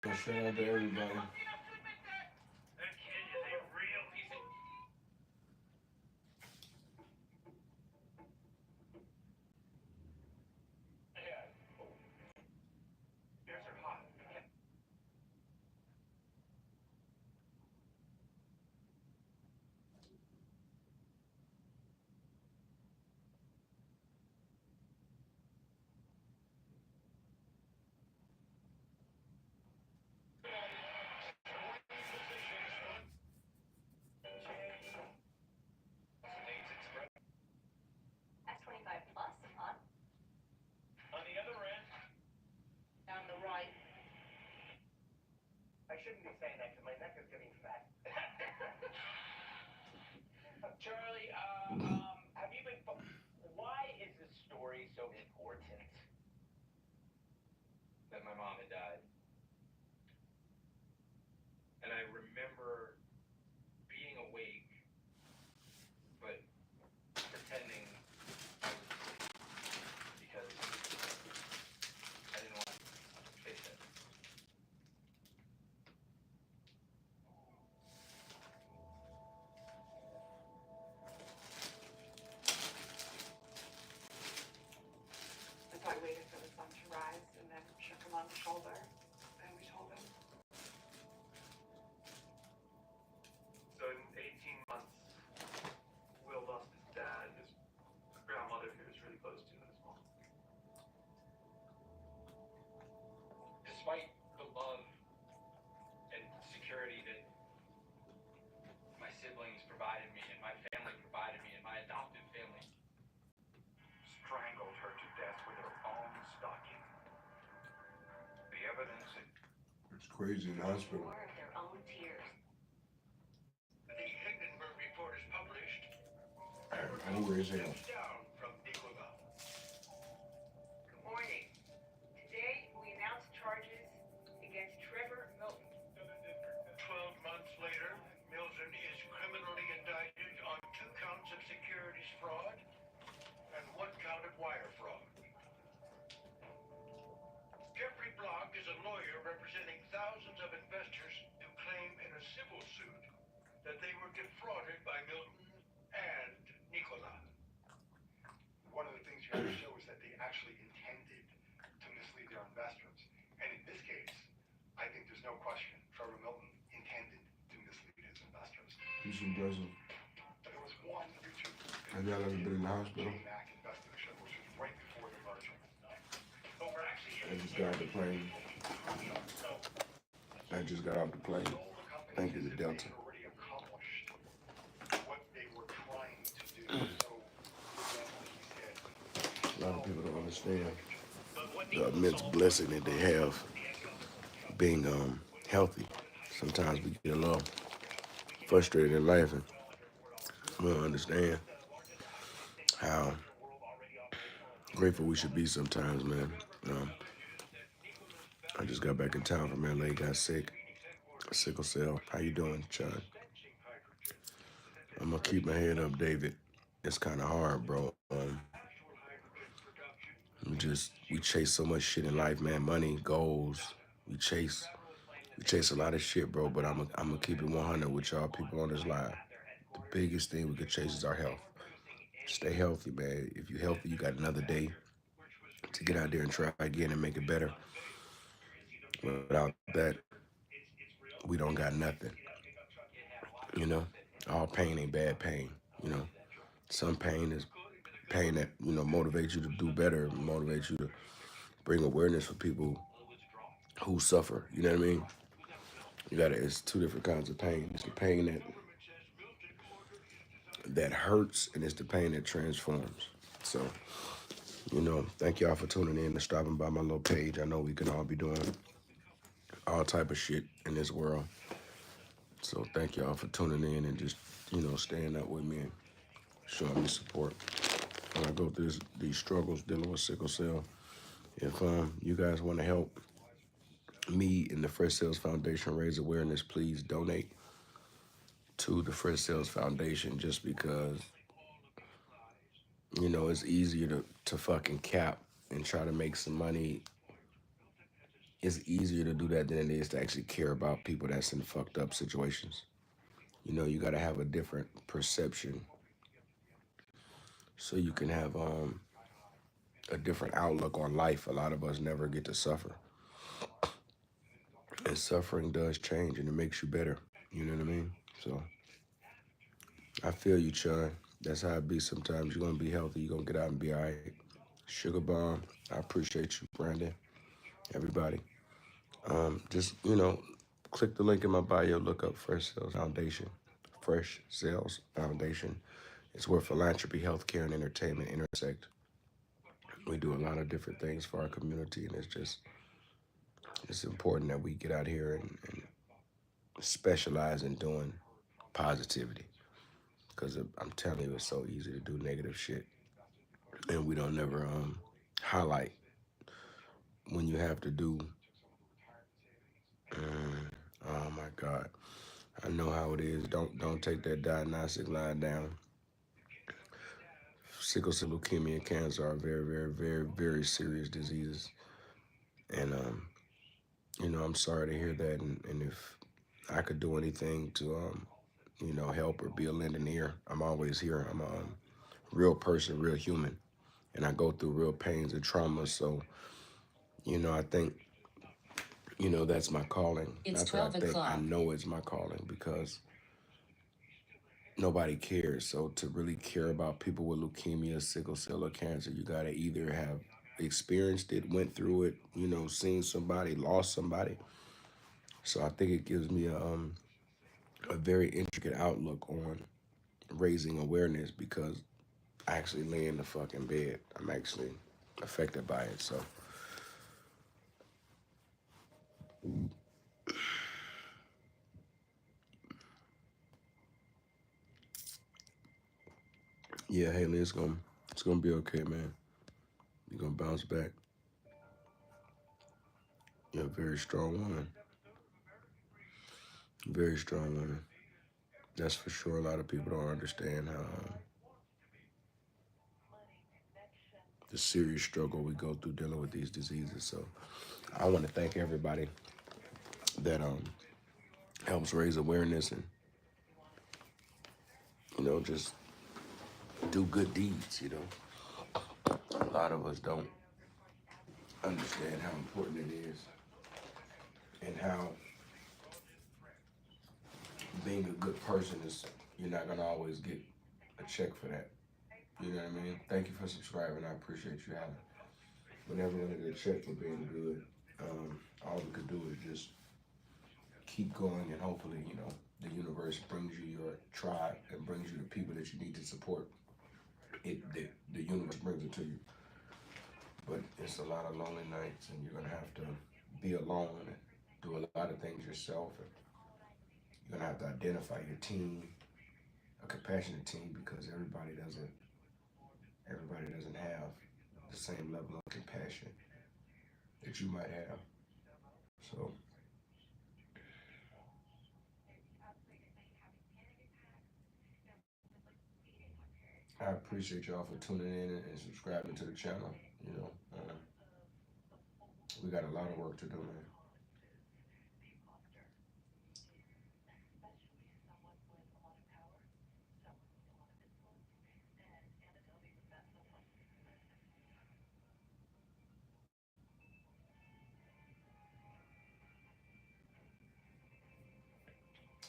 Shout out to everybody. It's crazy in the hospital. Hungry as hell. Peace and blessings. Have y'all ever been in the hospital? I just got off the plane. I just got off the plane. Thank you to Delta. A lot of people don't understand the immense blessing that they have being healthy. Sometimes we get a little frustrated in life and we don't understand how grateful we should be sometimes, man. Um, I just got back in town from LA, got sick, sickle cell. How you doing, Chad? I'm gonna keep my head up, David. It's kind of hard, bro. We chase so much shit in life, man. Money, goals. We chase a lot of shit, bro. But I'm gonna keep it 100 with y'all people on this line. The biggest thing we could chase is our health. Stay healthy, man. If you're healthy, you got another day to get out there and try again and make it better. Without that, we don't got nothing. You know, all pain ain't bad pain. You know, some pain is pain that motivates you to do better, motivates you to bring awareness for people who suffer. You know what I mean? It's two different kinds of pain. It's the pain that hurts, and it's the pain that transforms. So, thank y'all for tuning in and stopping by my little page. I know we can all be doing all type of shit in this world. So thank y'all for tuning in and just, staying up with me and showing me support when I go through these struggles dealing with sickle cell. If you guys want to help me and the Fresh Cells Foundation raise awareness, please donate to the Fresh Cells Foundation, just because, it's easier to fucking cap and try to make some money it's easier to do that than it is to actually care about people that's in fucked up situations. You know, you got to have a different perception so you can have a different outlook on life. A lot of us never get to suffer, and suffering does change, and it makes you better. You know what I mean? So I feel you, Chun. That's how it be. Sometimes you're gonna be healthy. You're gonna get out and be all right. Sugar Bomb, I appreciate you, Brandon. Everybody, just click the link in my bio. Look up Fresh Sales Foundation. Fresh Sales Foundation. It's where philanthropy, healthcare, and entertainment intersect. We do a lot of different things for our community, and it's important that we get out here and specialize in doing positivity. Because I'm telling you, it's so easy to do negative shit, and we don't never highlight when you have to do. Oh my God, I know how it is. Don't take that diagnostic line down. Sickle cell, leukemia, and cancer are very, very, very, very serious diseases, and I'm sorry to hear that. And if I could do anything to help or be a lending ear, I'm always here. I'm a real person, real human, and I go through real pains and traumas. So I think that's my calling. It's That's what I 12 think. O'clock. I know it's my calling because nobody cares. So to really care about people with leukemia, sickle cell, or cancer, you gotta either have experienced it, went through it, seen somebody, lost somebody. So I think it gives me a very intricate outlook on raising awareness because I actually lay in the fucking bed. I'm actually affected by it. So yeah, Haley, it's gonna be okay, man. You're gonna bounce back. You're a very strong woman. Very strong woman. That's for sure. A lot of people don't understand how the serious struggle we go through dealing with these diseases. So I want to thank everybody that helps raise awareness and just do good deeds. A lot of us don't understand how important it is and how being a good person is, you're not gonna always get a check for that. You know what I mean? Thank you for subscribing. I appreciate you, Alan. We're never gonna get a check for being good. All we could do is just keep going, and hopefully, the universe brings you your tribe and brings you the people that you need to support. The universe brings it to you. But it's a lot of lonely nights, and you're gonna have to be alone and do a lot of things yourself. And you're gonna have to identify your team, a compassionate team, because everybody doesn't have the same level of compassion that you might have. So I appreciate y'all for tuning in and subscribing to the channel. We got a lot of work to do, man.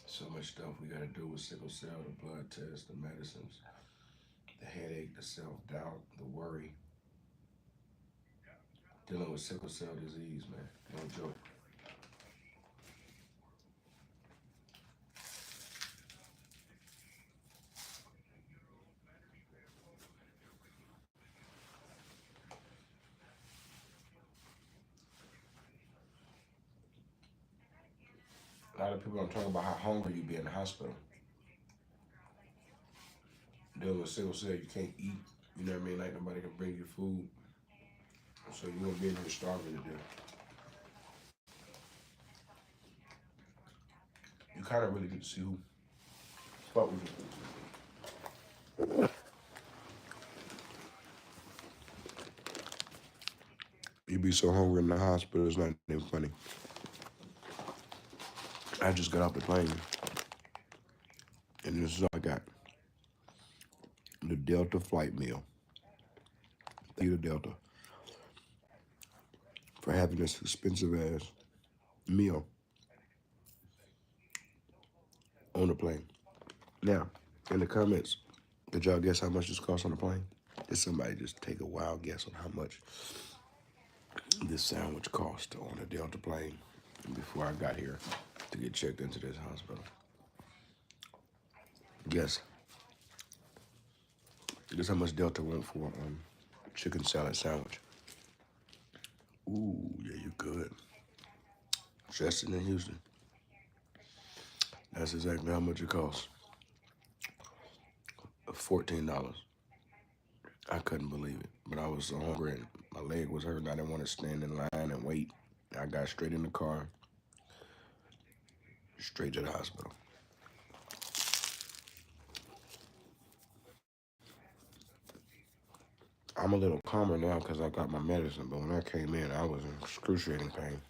So much stuff we got to do with sickle cell, the blood test, the medicines, the headache, the self-doubt, the worry. Dealing with sickle cell disease, man, no joke. A lot of people don't talk about how hungry you be in the hospital. Dealing with sickle cell, you can't eat. You know what I mean? Like nobody can bring you food. So you're gonna be in here starving to death. You kind of really get to see who fuck with you. be so hungry in the hospital, it's not even funny. I just got off the plane, and this is all I got. The Delta flight meal. Thank you to Delta for having this expensive ass meal on the plane. Now, in the comments, did y'all guess how much this costs on the plane? Did somebody just take a wild guess on how much this sandwich cost on a Delta plane before I got here to get checked into this hospital? Guess. Guess how much Delta went for chicken salad sandwich? Ooh, yeah, you good. Justin in Houston. That's exactly how much it costs. $14. I couldn't believe it, but I was so hungry and my leg was hurting. I didn't want to stand in line and wait. I got straight in the car, straight to the hospital. I'm a little calmer now because I got my medicine, but when I came in, I was in excruciating pain.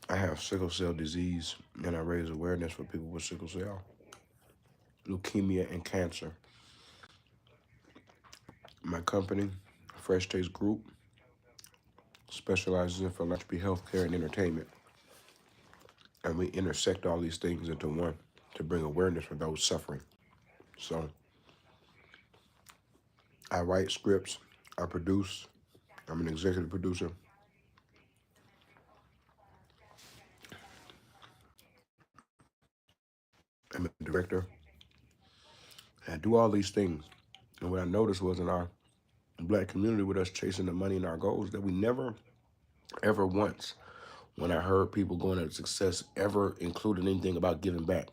I have sickle cell disease, and I raise awareness for people with sickle cell, leukemia, and cancer. My company, FRESHTASTEGROUP, specializes in philanthropy, healthcare, and entertainment. And we intersect all these things into one to bring awareness for those suffering. So I write scripts, I produce, I'm an executive producer. I'm a director. I do all these things. And what I noticed was in our black community with us chasing the money and our goals that we never, ever once, when I heard people going at success, ever included anything about giving back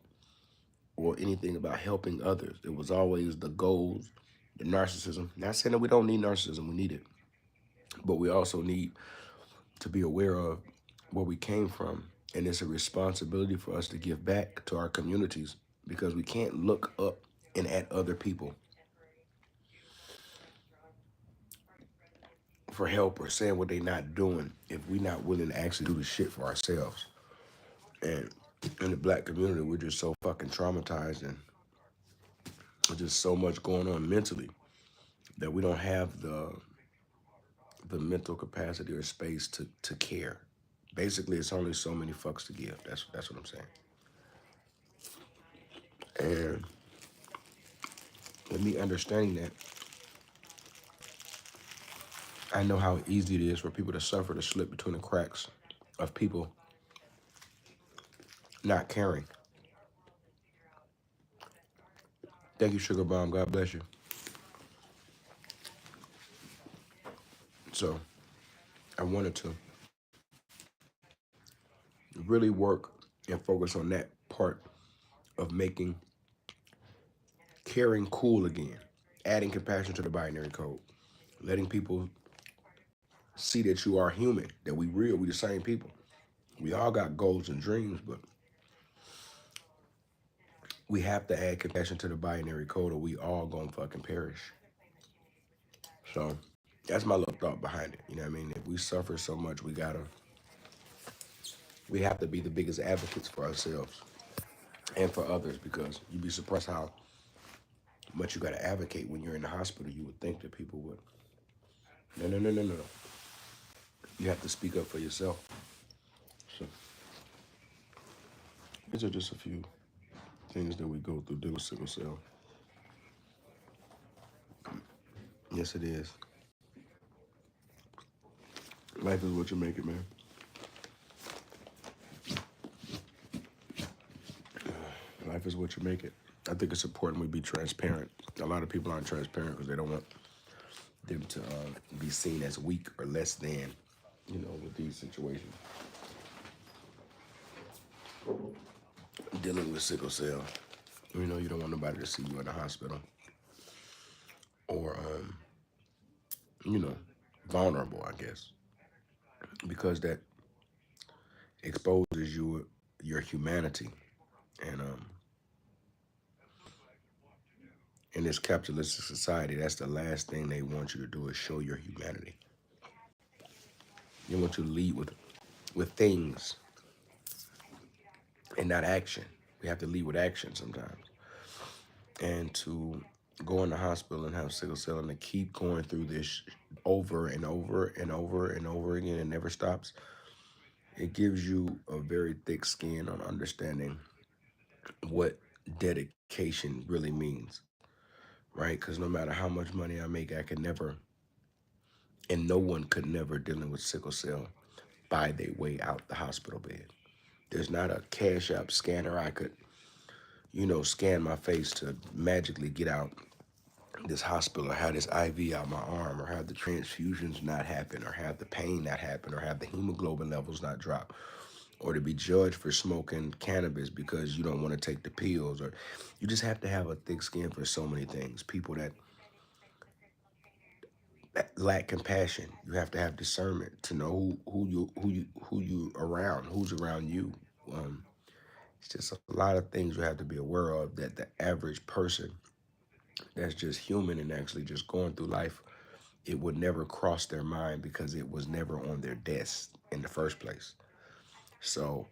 or anything about helping others. It was always the goals, the narcissism. Not saying that we don't need narcissism, we need it. But we also need to be aware of where we came from. And it's a responsibility for us to give back to our communities because we can't look up and at other people for help or saying what they're not doing if we're not willing to actually do the shit for ourselves. And in the black community, we're just so fucking traumatized and there's just so much going on mentally that we don't have the mental capacity or space to care. Basically, it's only so many fucks to give. That's what I'm saying. And with me understanding that, I know how easy it is for people to suffer, to slip between the cracks of people not caring. Thank you, Sugar Bomb. God bless you. So I wanted to really work and focus on that part of making caring cool again, adding compassion to the binary code, letting people see that you are human, that we real, we the same people. We all got goals and dreams, but we have to add compassion to the binary code or we all gonna fucking perish. So that's my little thought behind it. You know what I mean? If we suffer so much, we have to be the biggest advocates for ourselves and for others because you'd be surprised how much you gotta advocate when you're in the hospital. You would think that people would. No, no, no, no, no. You have to speak up for yourself. So these are just a few things that we go through dealing with sickle cell. Yes, it is. Life is what you make it, man. Life is what you make it. I think it's important we be transparent. A lot of people aren't transparent because they don't want them to be seen as weak or less than, with these situations. Dealing with sickle cell, you don't want nobody to see you in the hospital or, vulnerable, I guess, because that exposes your humanity and In this capitalistic society, that's the last thing they want you to do is show your humanity. They want you to lead with things and not action. We have to lead with action sometimes. And to go in the hospital and have sickle cell and to keep going through this over and over and over and over again and never stops, it gives you a very thick skin on understanding what dedication really means, right? Because no matter how much money I make, I could never, and no one could never dealing with sickle cell buy their way out the hospital bed. There's not a cash app scanner I could, scan my face to magically get out this hospital or have this IV out my arm or have the transfusions not happen or have the pain not happen or have the hemoglobin levels not drop or to be judged for smoking cannabis because you don't want to take the pills, or you just have to have a thick skin for so many things. People that lack compassion, you have to have discernment to know who you around, who's around you. Um, it's just a lot of things you have to be aware of that the average person that's just human and actually just going through life, it would never cross their mind because it was never on their desk in the first place. So,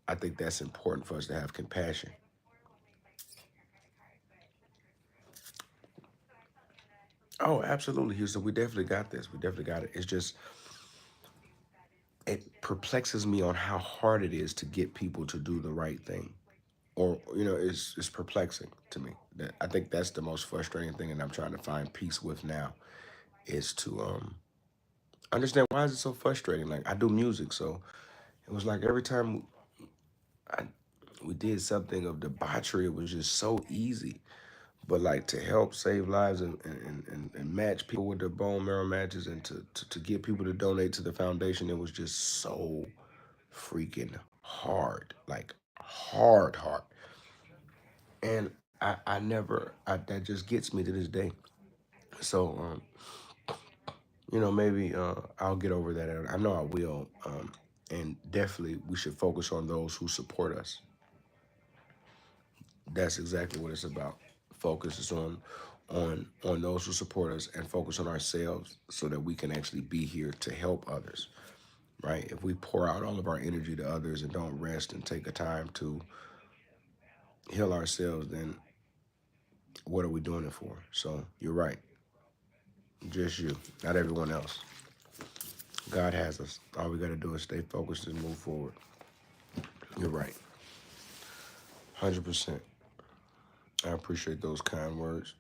I think that's important for us to have compassion. Oh, absolutely, Houston. We definitely got this. We definitely got it. It's just, it perplexes me on how hard it is to get people to do the right thing. Or, it's perplexing to me. I think that's the most frustrating thing, and I'm trying to find peace with now is to understand why is it so frustrating. Like I do music, so it was like every time I we did something of debauchery, it was just so easy. But like to help save lives and match people with their bone marrow matches and to get people to donate to the foundation, it was just so freaking hard. Like hard, hard. And I never that just gets me to this day. So maybe I'll get over that. I know I will. And definitely we should focus on those who support us. That's exactly what it's about. Focus is on those who support us and focus on ourselves so that we can actually be here to help others. Right? If we pour out all of our energy to others and don't rest and take a time to heal ourselves, then what are we doing it for? So you're right. Just you, not everyone else. God has us. All we got to do is stay focused and move forward. You're right. 100%. I appreciate those kind words.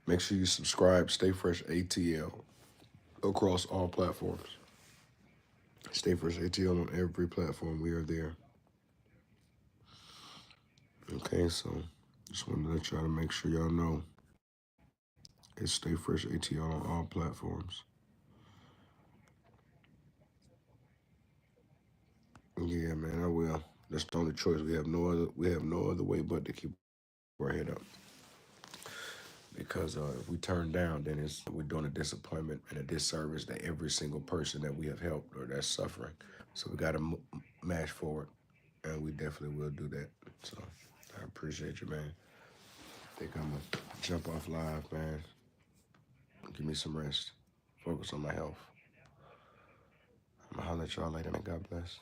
Make sure you subscribe. Stay Fresh ATL across all platforms. Stay Fresh ATL on every platform. We are there. Okay, so just wanted to let y'all to make sure y'all know it's Stay Fresh ATL on all platforms. Yeah, man, I will. That's the only choice. We have no other way but to keep our head up. Because if we turn down, then we're doing a disappointment and a disservice to every single person that we have helped or that's suffering. So we got to mash forward, and we definitely will do that. So I appreciate you, man. I think I'm gonna jump off live, man. Give me some rest. Focus on my health. I'm gonna holler at y'all later, man. God bless.